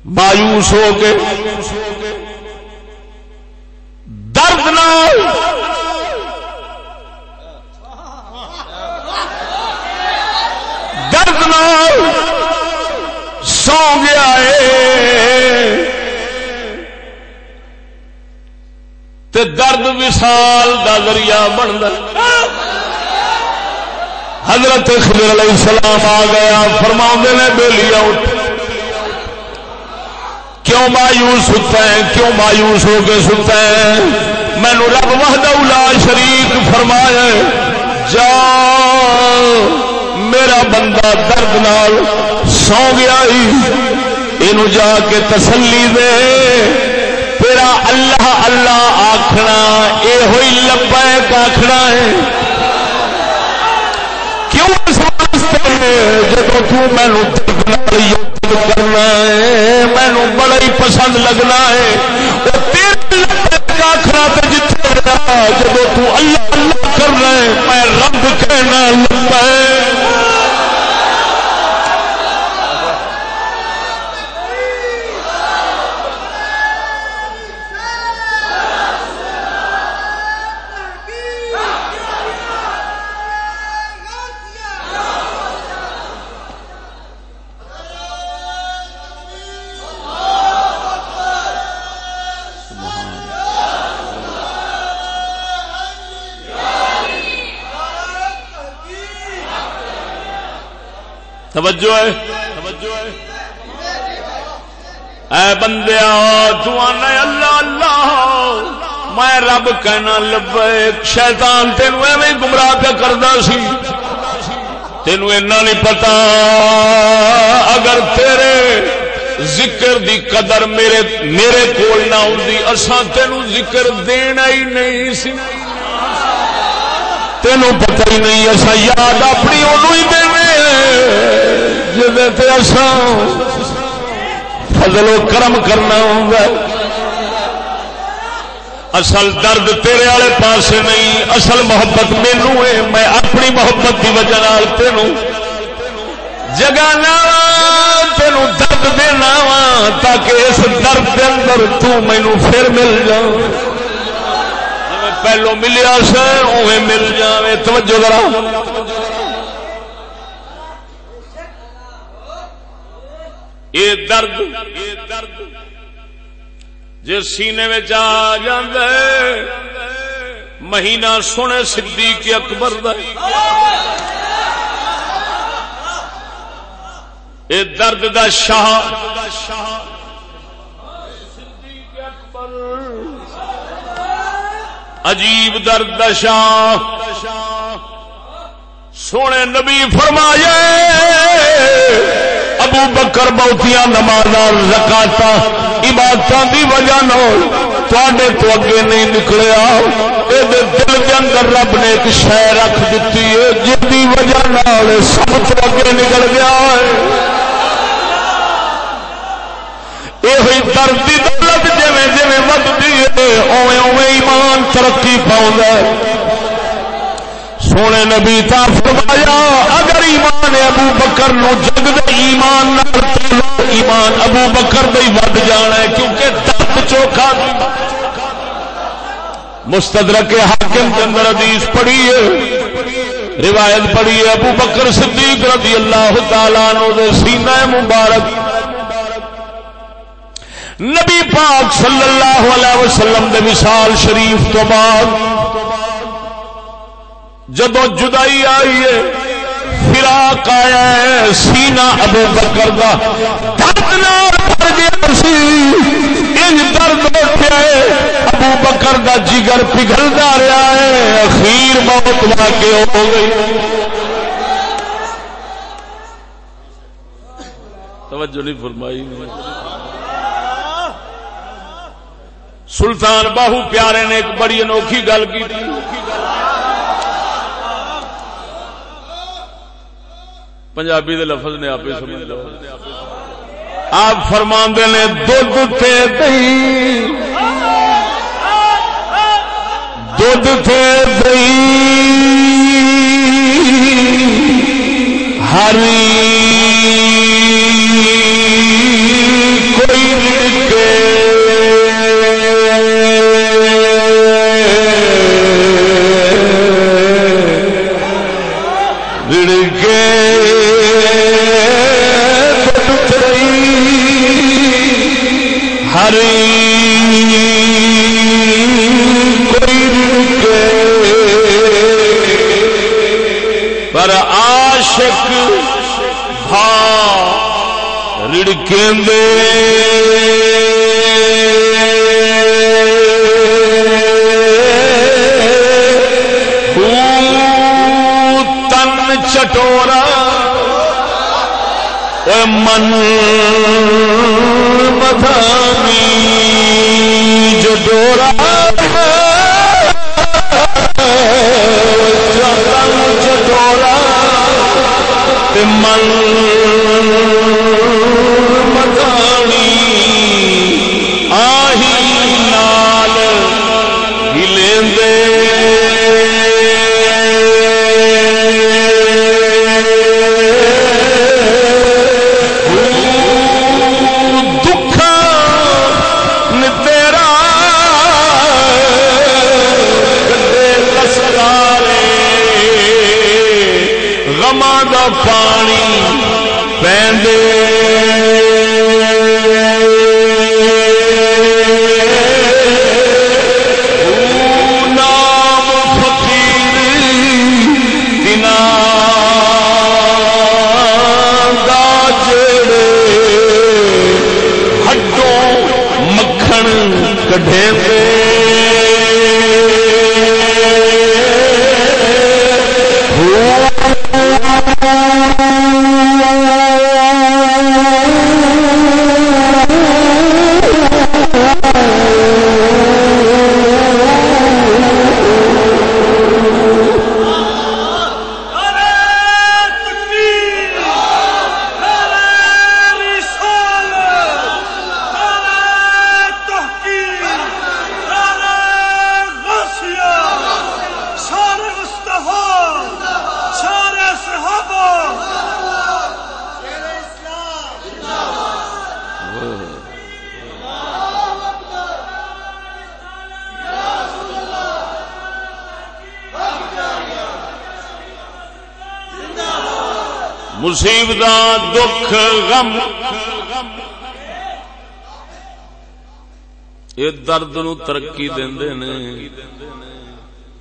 مایوس ہو کے درد نال سو گیا ہے تے درد وصال دا ذریعہ بندا حضرت خضر علیہ السلام آ گیا فرماؤندے نے بیلیا اٹھ کیوں مایوس ہوتا ہے کیوں مایوس ہو کے ستا ہے مینوں رب وحدہ لا شریک فرمایا جا میرا بندہ درد نال سو گیا اینو جا کے تسلی دے تیرا اللہ اللہ آکھنا اے ہوئی لبیک آکھنا ہے کیوں اس واسطے جدوں تو مینوں درد نال یاد کرنا ہے مینوں بڑا ہی پسند لگنا ہے او تیرے لبیک آکھنا تے جتھے جدوں تو اللہ اللہ کرنا ہے میں رب کہنا لبیک توجہ ہے اے بندیا تو آنا اللہ اللہ میں رب کہنا لبیک شیطان تینوں ایویں گمراہ پہ کردا سی تینوں اینا نہیں پتا اگر تیرے ذکر دی قدر میرے کول نہ ہوندی اساں تینوں ذکر دینا ہی نہیں سی تینوں پتہ ہی نہیں اساں یاد اپنی اونوں ہی دینے جدے تے اساں فضل و کرم کرنا ہوگا اصل درد تیرے والے پاسے نہیں اصل محبت مینوں ہے میں اپنی محبت کی وجہ نال تینوں جگانا تینوں درد دینا وا تاکہ اس درد کے اندر تو مینوں پھر مل جاؤ پہلو ملیا سے اوے مل جاوے توجہ ذرا یہ درد جے سینے میں آ جاندے مہینہ سونے صدیق اکبر دا یہ درد دا شاہ صدیق اکبر عجیب درد دا شاہ سونے نبی فرمائے ابو بکر بہتیاں نمازاں زکاتاں عبادتاں دی وجہ نال تواڈے تو اگے نہیں نکلیا اے دے دل دے اندر رب نے ایک شے رکھ دتی ہے جس دی وجہ نال سب تو اگے نکل گیا ہے اے ہوئی درد دی دولت جویں جویں وددی ہے اوویں اوویں ایمان ترقی پاوندا ہے سونے نبی تا فرمایا اگر ایمان ابو بکر نو جگ دے ایمان نال ایمان ابو بکر دے ود جانا ہے کیونکہ درد چوکھا مستدرک حاکم کے اندر حدیث پڑھی ہے روایت پڑھی ہے ابو بکر صدیق رضی اللہ تعالی عنہ دے سینہ مبارک نبی پاک صلی اللہ علیہ وسلم دے وصال شریف تو بعد جدو جدائی آئی ہے فراق آیا ہے سینہ ابو بکر دا درد نال بھر گیا سی ان درد اٹھیا ہے ابو بکر دا جگر پگھلدا رہا ہے اخیر موت واقع ہو گئی توجہ نہیں فرمائی سلطان باہو پیارے نے ایک بڑی انوکھی گل کی تھی پنجابی دے لفظ نے آپ ہی سمجھ لو آپ فرماندے نے دودھ تے دہی دودھ تے دہی ہری کوئی ہری کوئی رڑکے پر عاشق بھا رڑکیں دے چٹورا من مدھانی جو ڈورا چٹورا من مدھانی آہی نال ہلیں پانی پیندے نام فقیر دنا دا جڑے ہڈوں مکھن کڈھے مصیبت دکھ غم یہ درد نو ترقی دیندے نے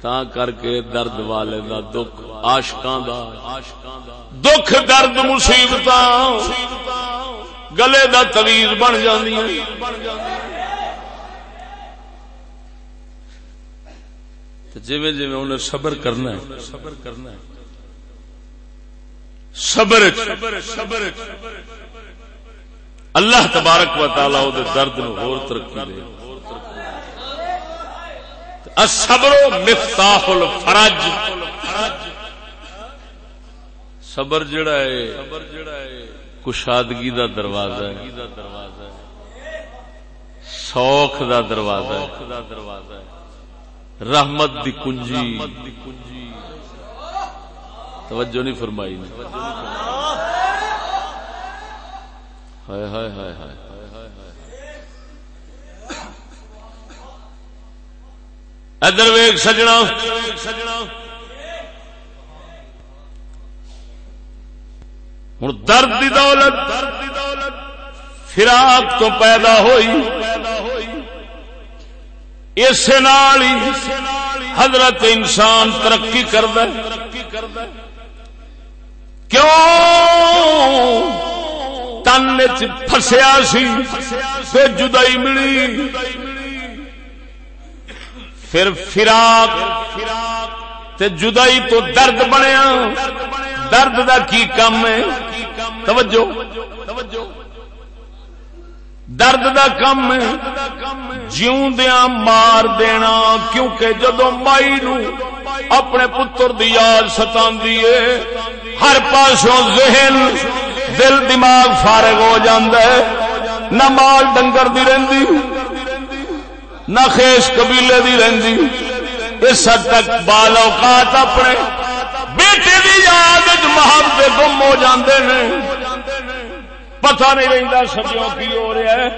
تا کر کے درد والے دا دکھ عاشقاں دا دکھ درد مصیبتاں گلے دا تویز بن جاندیاں جویں جویں انہیں صبر کرنا ہے صبر اللہ تبارک و تعالی او دے درد نو اور ترقی دے الصبر مفتاح الفرج صبر جڑا ہے کشادگی دا دروازہ ہے سوکھ دا دروازہ ہے رحمت دی کنجی توجہ نہیں فرمائی نے ہائے ہائے ہائے ہائے ادھر ویکھ سجنا ہن درد دی دولت فراق تو پیدا ہوئی اس نال ہی حضرت انسان ترقی کردا ہے کیوں تن وچ پھسیا سی تے جدائی ملی پھر فراق تے جدائی تو درد بنیا درد دا کی کم ہے توجہ درد دا کم ہے جیوندیاں مار دینا کیونکہ جدو مائی نو اپنے پتر دی یاد ستاندی ہے ہر پاسوں ذہن دل دماغ فارغ ہو جاندا ہے نہ مال ڈنگر دی رہندی نہ خیش قبیلے دی رہندی اس حد تک بال اوقات اپنے بیٹے دی یاد وچ محب دے گم ہو جاندے نے پتہ نہیں رہندا سجوں کی ہو رہا ہے